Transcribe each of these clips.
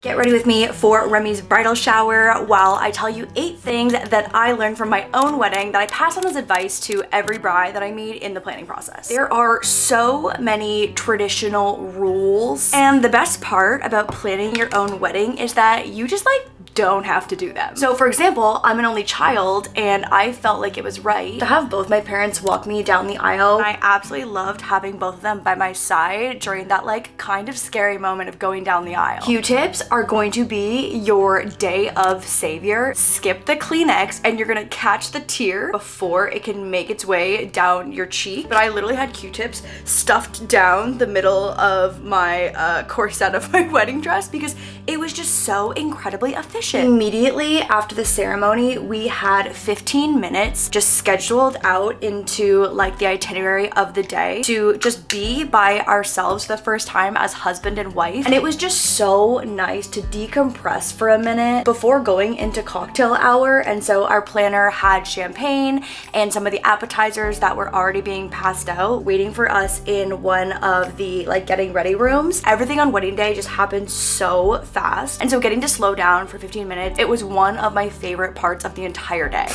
Get ready with me for Remy's bridal shower while I tell you 8 things that I learned from my own wedding that I pass on as advice to every bride that I meet in the planning process. There are so many traditional rules, and the best part about planning your own wedding is that you just don't have to do them. So for example, I'm an only child and I felt like it was right to have both my parents walk me down the aisle. I absolutely loved having both of them by my side during that kind of scary moment of going down the aisle. Q-tips are going to be your day of savior. Skip the Kleenex and you're gonna catch the tear before it can make its way down your cheek. But I literally had Q-tips stuffed down the middle of my corset of my wedding dress because it was just so incredibly efficient. Immediately after the ceremony, we had 15 minutes just scheduled out into the itinerary of the day to just be by ourselves for the first time as husband and wife. And it was just so nice to decompress for a minute before going into cocktail hour. And so our planner had champagne and some of the appetizers that were already being passed out waiting for us in one of the getting ready rooms. Everything on wedding day just happened so fast. And so getting to slow down for 15 minutes, it was one of my favorite parts of the entire day.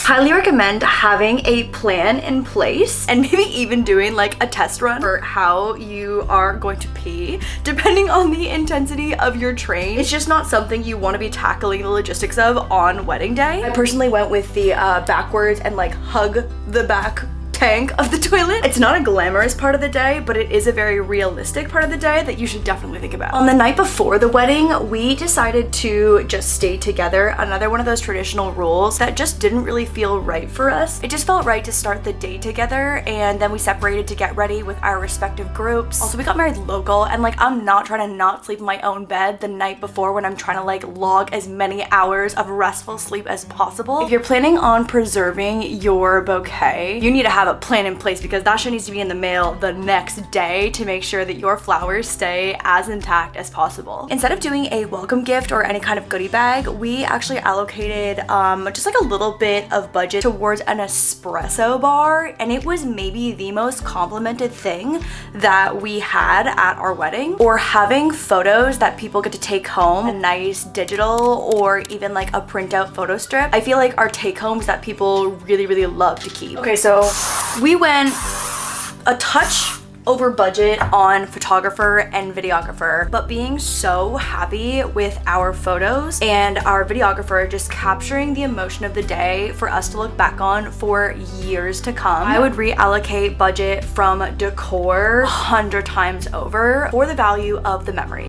Highly recommend having a plan in place and maybe even doing a test run for how you are going to pee depending on the intensity of your train. It's just not something you want to be tackling the logistics of on wedding day. I personally went with the backwards and hug the back tank of the toilet. It's not a glamorous part of the day, but it is a very realistic part of the day that you should definitely think about. On the night before the wedding, we decided to just stay together. Another one of those traditional rules that just didn't really feel right for us. It just felt right to start the day together, and then we separated to get ready with our respective groups. Also, we got married local, and I'm not trying to not sleep in my own bed the night before when I'm trying to log as many hours of restful sleep as possible. If you're planning on preserving your bouquet, you need to have a plan in place because that shit needs to be in the mail the next day to make sure that your flowers stay as intact as possible. Instead of doing a welcome gift or any kind of goodie bag, we actually allocated just a little bit of budget towards an espresso bar, and it was maybe the most complimented thing that we had at our wedding. Or having photos that people get to take home, a nice digital or even a printout photo strip. I feel like our take homes that people really love to keep. Okay, so we went a touch over budget on photographer and videographer, but being so happy with our photos and our videographer just capturing the emotion of the day for us to look back on for years to come. I would reallocate budget from decor 100 times over for the value of the memory.